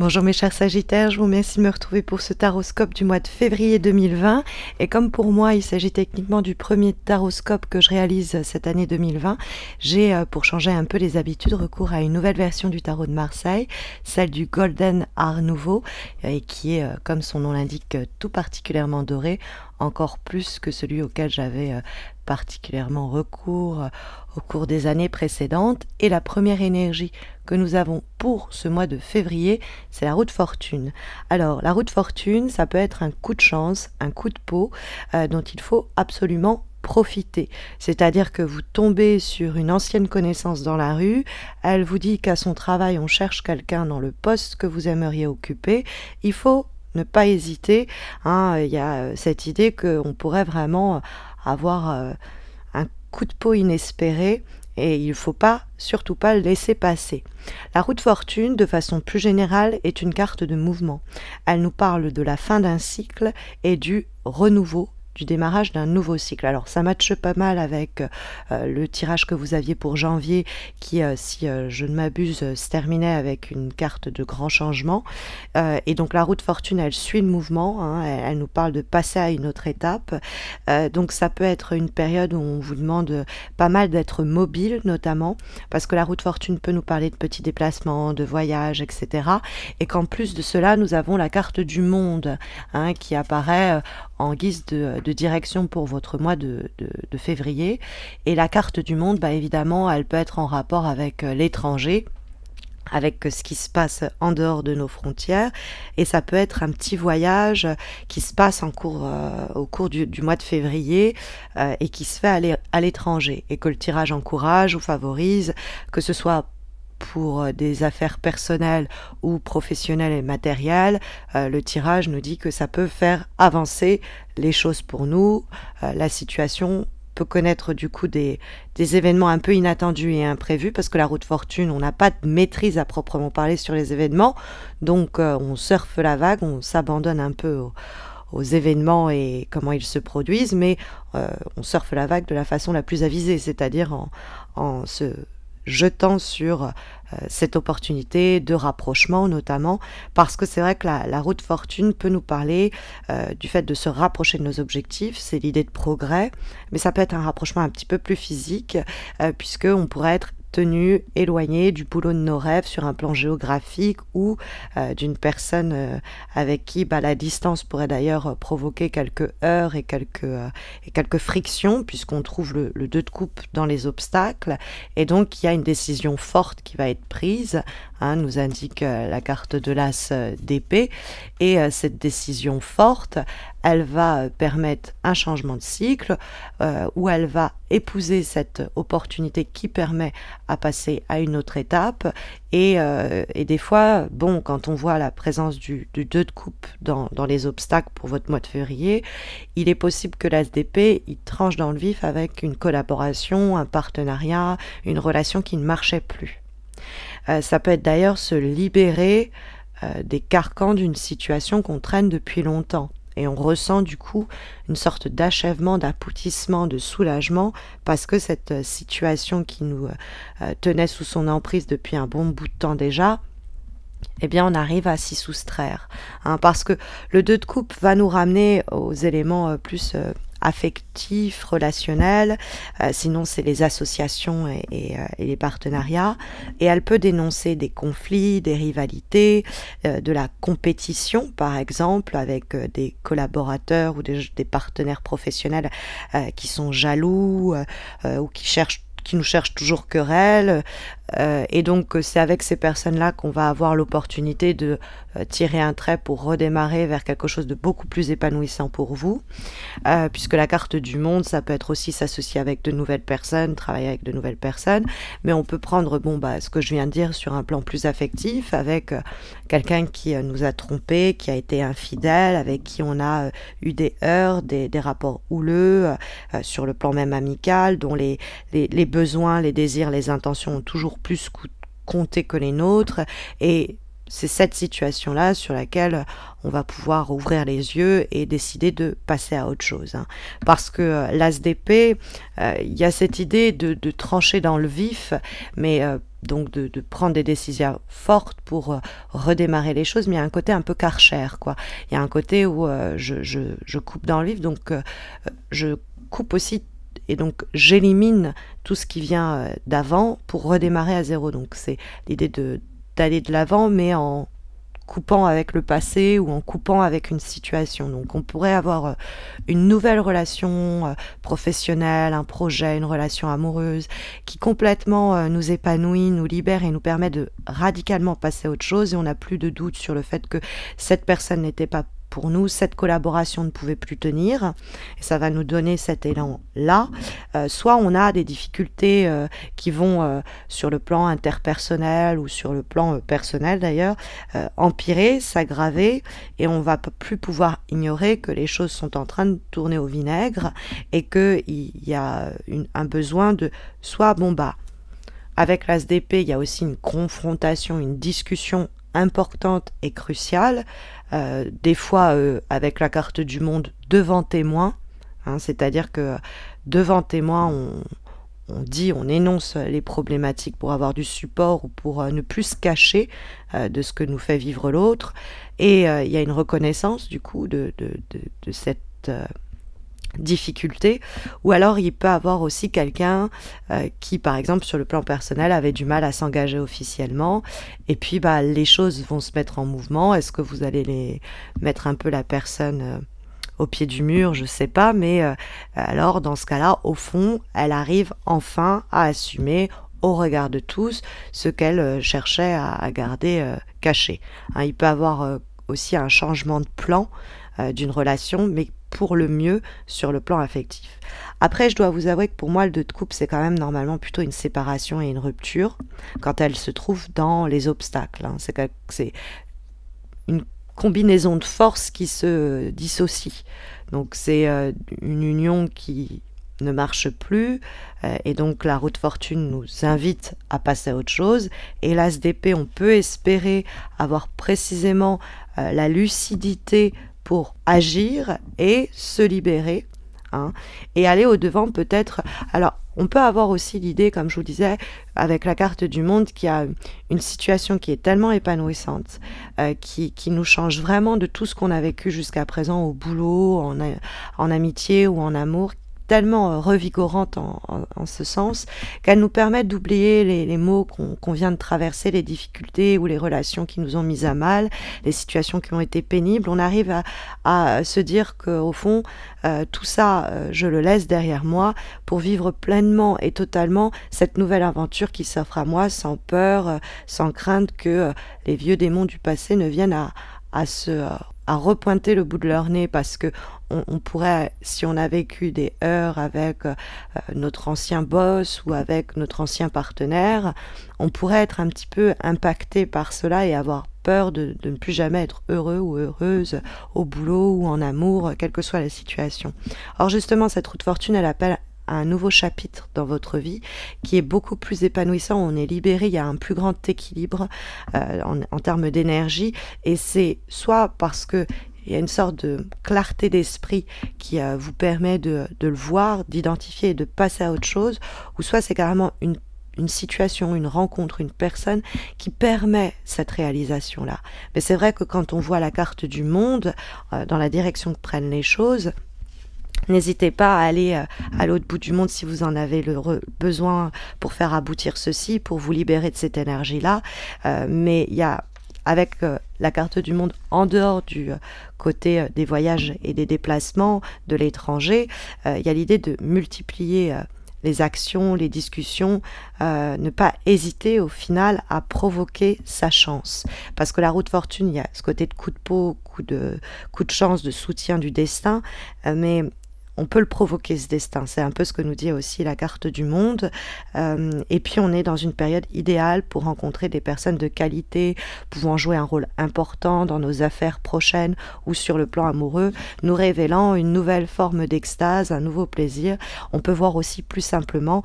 Bonjour mes chers Sagittaires, je vous remercie de me retrouver pour ce taroscope du mois de février 2020. Et comme pour moi, il s'agit techniquement du premier taroscope que je réalise cette année 2020, j'ai, pour changer un peu les habitudes, recours à une nouvelle version du tarot de Marseille, celle du Golden Art Nouveau, et qui est, comme son nom l'indique, tout particulièrement doré, encore plus que celui auquel j'avais particulièrement recours au cours des années précédentes. Et la première énergie que nous avons pour ce mois de février, c'est la roue de fortune. Alors, la roue de fortune, ça peut être un coup de chance, un coup de peau dont il faut absolument profiter. C'est-à-dire que vous tombez sur une ancienne connaissance dans la rue, elle vous dit qu'à son travail, on cherche quelqu'un dans le poste que vous aimeriez occuper. Il faut ne pas hésiter. Il y a cette idée qu'on pourrait vraiment avoir un coup de peau inespéré et il ne faut pas, surtout pas, le laisser passer. La roue de fortune, de façon plus générale, est une carte de mouvement. Elle nous parle de la fin d'un cycle et du renouveau, du démarrage d'un nouveau cycle. Alors ça matche pas mal avec le tirage que vous aviez pour janvier qui, si je ne m'abuse, se terminait avec une carte de grand changement. Et donc la roue de fortune, elle suit le mouvement, elle nous parle de passer à une autre étape. Donc ça peut être une période où on vous demande pas mal d'être mobile notamment, parce que la roue de fortune peut nous parler de petits déplacements, de voyages, etc. Et qu'en plus de cela, nous avons la carte du monde qui apparaît en guise de direction pour votre mois de février. Et la carte du monde, évidemment, elle peut être en rapport avec l'étranger, avec ce qui se passe en dehors de nos frontières, et ça peut être un petit voyage qui se passe au cours du mois de février et qui se fait à l'étranger, et que le tirage encourage ou favorise, que ce soit pour des affaires personnelles ou professionnelles et matérielles. Le tirage nous dit que ça peut faire avancer les choses pour nous. La situation peut connaître du coup des événements un peu inattendus et imprévus, parce que la roue de fortune, on n'a pas de maîtrise à proprement parler sur les événements, donc on surfe la vague, on s'abandonne un peu aux événements et comment ils se produisent, mais on surfe la vague de la façon la plus avisée, c'est-à-dire en se jetant sur cette opportunité de rapprochement notamment, parce que c'est vrai que la roue de fortune peut nous parler du fait de se rapprocher de nos objectifs, c'est l'idée de progrès, mais ça peut être un rapprochement un petit peu plus physique, puisque on pourrait être tenu éloigné du boulot de nos rêves sur un plan géographique, ou d'une personne avec qui la distance pourrait d'ailleurs provoquer quelques heurts et quelques frictions, puisqu'on trouve le 2 de coupe dans les obstacles, et donc il y a une décision forte qui va être prise, nous indique la carte de l'as d'épée, et cette décision forte, elle va permettre un changement de cycle, où elle va épouser cette opportunité qui permet à passer à une autre étape. Et des fois, quand on voit la présence du 2 de coupe dans les obstacles pour votre mois de février, il est possible que l'as d'épée, il tranche dans le vif avec une collaboration, un partenariat, une relation qui ne marchait plus. Ça peut être d'ailleurs se libérer des carcans d'une situation qu'on traîne depuis longtemps. Et on ressent du coup une sorte d'achèvement, d'aboutissement, de soulagement, parce que cette situation qui nous tenait sous son emprise depuis un bon bout de temps déjà, eh bien on arrive à s'y soustraire. Parce que le 2 de coupe va nous ramener aux éléments plus affectifs, relationnels, sinon c'est les associations et les partenariats, et elle peut dénoncer des conflits, des rivalités, de la compétition par exemple avec des collaborateurs ou des partenaires professionnels qui sont jaloux ou qui nous cherchent toujours querelle, et donc c'est avec ces personnes-là qu'on va avoir l'opportunité de tirer un trait pour redémarrer vers quelque chose de beaucoup plus épanouissant pour vous, puisque la carte du monde, ça peut être aussi s'associer avec de nouvelles personnes, travailler avec de nouvelles personnes, mais on peut prendre ce que je viens de dire sur un plan plus affectif, avec quelqu'un qui nous a trompé, qui a été infidèle, avec qui on a eu des heurts, des rapports houleux, sur le plan même amical, dont les besoins, les désirs, les intentions ont toujours plus compté que les nôtres, et c'est cette situation-là sur laquelle on va pouvoir ouvrir les yeux et décider de passer à autre chose. Parce que l'as d'épée, il y a cette idée de trancher dans le vif, mais donc de prendre des décisions fortes pour redémarrer les choses, mais il y a un côté un peu Karcher, quoi. Il y a un côté où je coupe dans le vif, donc je coupe aussi et donc j'élimine tout ce qui vient d'avant pour redémarrer à zéro. Donc c'est l'idée d'aller de l'avant, mais en coupant avec le passé ou en coupant avec une situation. Donc on pourrait avoir une nouvelle relation professionnelle, un projet, une relation amoureuse qui complètement nous épanouit, nous libère et nous permet de radicalement passer à autre chose, et on n'a plus de doute sur le fait que cette personne n'était pas pour nous, cette collaboration ne pouvait plus tenir, et ça va nous donner cet élan-là. Soit on a des difficultés qui vont sur le plan interpersonnel ou sur le plan personnel d'ailleurs, empirer, s'aggraver, et on va plus pouvoir ignorer que les choses sont en train de tourner au vinaigre, et qu'il y a un besoin de soit avec l'As d'épée, il y a aussi une confrontation, une discussion importante et cruciale, des fois avec la carte du monde devant témoin, hein, c'est-à-dire que devant témoin on énonce les problématiques pour avoir du support ou pour ne plus se cacher de ce que nous fait vivre l'autre, et il y a une reconnaissance du coup de cette difficulté, ou alors il peut avoir aussi quelqu'un qui par exemple sur le plan personnel avait du mal à s'engager officiellement, et puis les choses vont se mettre en mouvement. Est-ce que vous allez mettre un peu la personne au pied du mur, je sais pas, mais alors dans ce cas-là, au fond, elle arrive enfin à assumer au regard de tous ce qu'elle cherchait à garder caché. Hein, il peut avoir aussi un changement de plan d'une relation, mais pour le mieux sur le plan affectif. Après, je dois vous avouer que pour moi, le 2 de coupe, c'est quand même normalement plutôt une séparation et une rupture quand elle se trouve dans les obstacles. Hein. C'est une combinaison de forces qui se dissocie. Donc c'est une union qui ne marche plus, et donc la roue de fortune nous invite à passer à autre chose, et l'As d'épée, on peut espérer avoir précisément la lucidité pour agir et se libérer, hein, et aller au-devant peut-être. Alors, on peut avoir aussi l'idée, comme je vous disais, avec la carte du monde, qu'il y a une situation qui est tellement épanouissante, qui nous change vraiment de tout ce qu'on a vécu jusqu'à présent au boulot, en amitié ou en amour, tellement revigorante en ce sens, qu'elle nous permet d'oublier les maux qu'on vient de traverser, les difficultés ou les relations qui nous ont mis à mal, les situations qui ont été pénibles. On arrive à se dire qu'au fond, tout ça, je le laisse derrière moi pour vivre pleinement et totalement cette nouvelle aventure qui s'offre à moi, sans peur, sans crainte que les vieux démons du passé ne viennent à repointer le bout de leur nez, parce que on pourrait, si on a vécu des heurts avec notre ancien boss ou avec notre ancien partenaire, on pourrait être un petit peu impacté par cela et avoir peur de ne plus jamais être heureux ou heureuse au boulot ou en amour, quelle que soit la situation. Or justement, cette roue de fortune, elle appelle à un nouveau chapitre dans votre vie qui est beaucoup plus épanouissant. On est libéré, il y a un plus grand équilibre en termes d'énergie, et c'est soit parce que il y a une sorte de clarté d'esprit qui vous permet de le voir, d'identifier et de passer à autre chose, ou soit c'est carrément une situation, une rencontre, une personne qui permet cette réalisation-là. Mais c'est vrai que quand on voit la carte du monde, dans la direction que prennent les choses, n'hésitez pas à aller à l'autre bout du monde si vous en avez le besoin pour faire aboutir ceci, pour vous libérer de cette énergie-là. Mais il y a, avec la carte du monde en dehors du côté des voyages et des déplacements, de l'étranger, il y a l'idée de multiplier les actions, les discussions, ne pas hésiter au final à provoquer sa chance. Parce que la roue de fortune, il y a ce côté de coup de peau, coup de chance, de soutien du destin, mais on peut le provoquer, ce destin. C'est un peu ce que nous dit aussi la carte du monde. Et puis on est dans une période idéale pour rencontrer des personnes de qualité, pouvant jouer un rôle important dans nos affaires prochaines ou sur le plan amoureux, nous révélant une nouvelle forme d'extase, un nouveau plaisir. On peut voir aussi plus simplement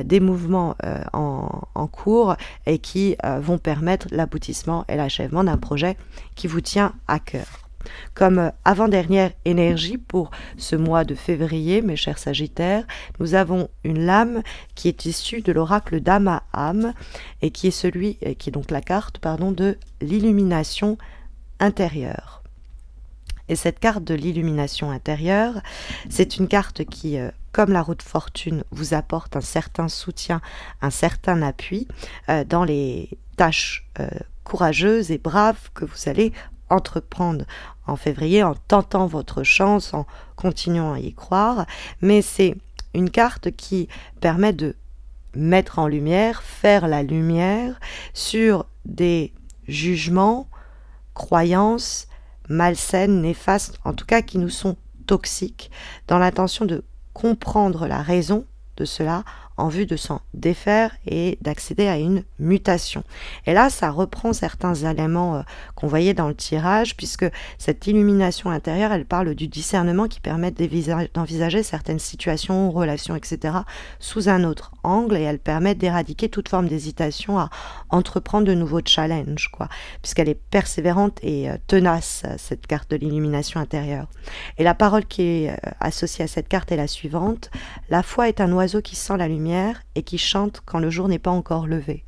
des mouvements en cours et qui vont permettre l'aboutissement et l'achèvement d'un projet qui vous tient à cœur. Comme avant-dernière énergie pour ce mois de février, mes chers Sagittaires, nous avons une lame qui est issue de l'oracle d'âme à âme et qui est donc la carte, pardon, de l'illumination intérieure. Et cette carte de l'illumination intérieure, c'est une carte qui, comme la roue de fortune, vous apporte un certain soutien, un certain appui dans les tâches courageuses et braves que vous allez entreprendre en février en tentant votre chance, en continuant à y croire. Mais c'est une carte qui permet de mettre en lumière, faire la lumière sur des jugements, croyances malsaines, néfastes, en tout cas qui nous sont toxiques, dans l'intention de comprendre la raison de cela en vue de s'en défaire et d'accéder à une mutation. Et là, ça reprend certains éléments qu'on voyait dans le tirage, puisque cette illumination intérieure, elle parle du discernement qui permet d'envisager certaines situations, relations, etc. sous un autre angle, et elle permet d'éradiquer toute forme d'hésitation à entreprendre de nouveaux challenges, quoi, puisqu'elle est persévérante et tenace, cette carte de l'illumination intérieure. Et la parole qui est associée à cette carte est la suivante: la foi est un oiseau qui sent la lumière et qui chante quand le jour n'est pas encore levé.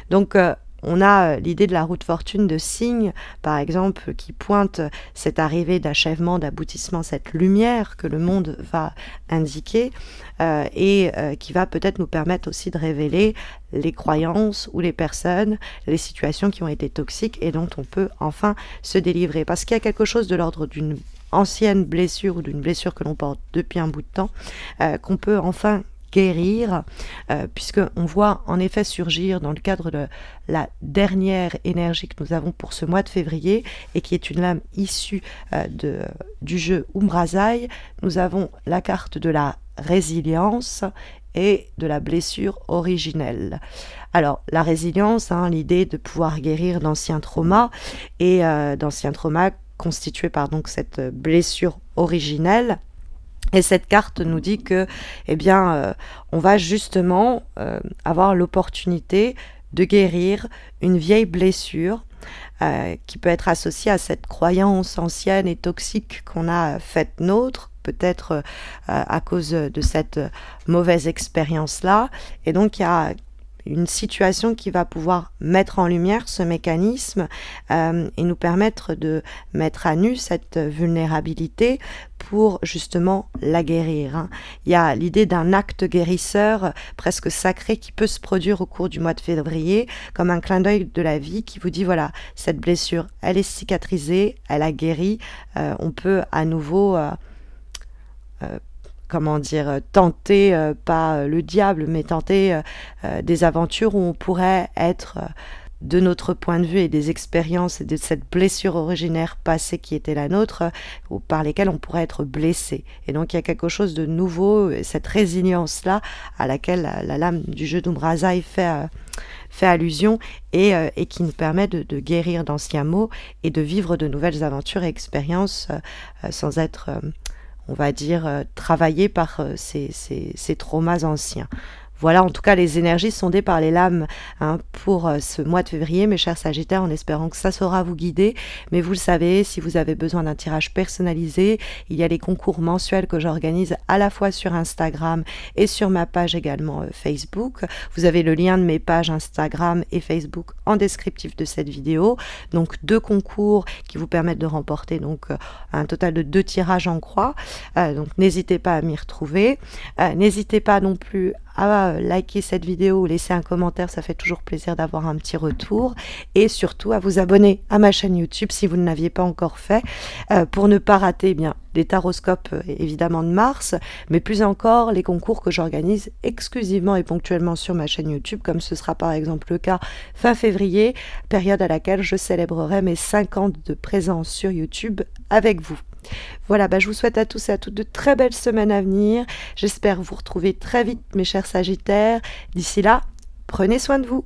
Donc on a l'idée de la roue de fortune, de signes, par exemple, qui pointe cette arrivée d'achèvement, d'aboutissement, cette lumière que le monde va indiquer et qui va peut-être nous permettre aussi de révéler les croyances ou les personnes, les situations qui ont été toxiques et dont on peut enfin se délivrer. Parce qu'il y a quelque chose de l'ordre d'une ancienne blessure ou d'une blessure que l'on porte depuis un bout de temps, qu'on peut enfin guérir, puisqu'on voit en effet surgir dans le cadre de la dernière énergie que nous avons pour ce mois de février et qui est une lame issue du jeu Umbrazaï. Nous avons la carte de la résilience et de la blessure originelle. Alors la résilience, l'idée de pouvoir guérir d'anciens traumas et d'anciens traumas constitués par donc cette blessure originelle. Et cette carte nous dit que, on va justement avoir l'opportunité de guérir une vieille blessure qui peut être associée à cette croyance ancienne et toxique qu'on a faite nôtre, peut-être à cause de cette mauvaise expérience-là. Et donc, il y a une situation qui va pouvoir mettre en lumière ce mécanisme et nous permettre de mettre à nu cette vulnérabilité pour justement la guérir. Il y a l'idée d'un acte guérisseur presque sacré qui peut se produire au cours du mois de février, comme un clin d'œil de la vie qui vous dit voilà, cette blessure, elle est cicatrisée, elle a guéri, on peut à nouveau tenter, pas le diable, mais tenter des aventures où on pourrait être, de notre point de vue et des expériences et de cette blessure originaire passée qui était la nôtre, ou par lesquelles on pourrait être blessé. Et donc il y a quelque chose de nouveau, cette résilience-là à laquelle la lame du jeu d'Umbrazaï fait allusion et qui nous permet de guérir d'anciens maux et de vivre de nouvelles aventures et expériences sans être on va dire, travaillé par ces traumas anciens. Voilà, en tout cas, les énergies sondées par les lames pour ce mois de février, mes chers Sagittaires, en espérant que ça saura vous guider. Mais vous le savez, si vous avez besoin d'un tirage personnalisé, il y a les concours mensuels que j'organise à la fois sur Instagram et sur ma page également Facebook. Vous avez le lien de mes pages Instagram et Facebook en descriptif de cette vidéo. Donc 2 concours qui vous permettent de remporter donc un total de 2 tirages en croix. Donc n'hésitez pas à m'y retrouver. N'hésitez pas non plus à liker cette vidéo ou laisser un commentaire, ça fait toujours plaisir d'avoir un petit retour, et surtout à vous abonner à ma chaîne YouTube si vous ne l'aviez pas encore fait, pour ne pas rater les taroscopes évidemment de mars, mais plus encore les concours que j'organise exclusivement et ponctuellement sur ma chaîne YouTube, comme ce sera par exemple le cas fin février, période à laquelle je célébrerai mes 5 ans de présence sur YouTube avec vous. Voilà, je vous souhaite à tous et à toutes de très belles semaines à venir. J'espère vous retrouver très vite, mes chers Sagittaires. D'ici là, prenez soin de vous.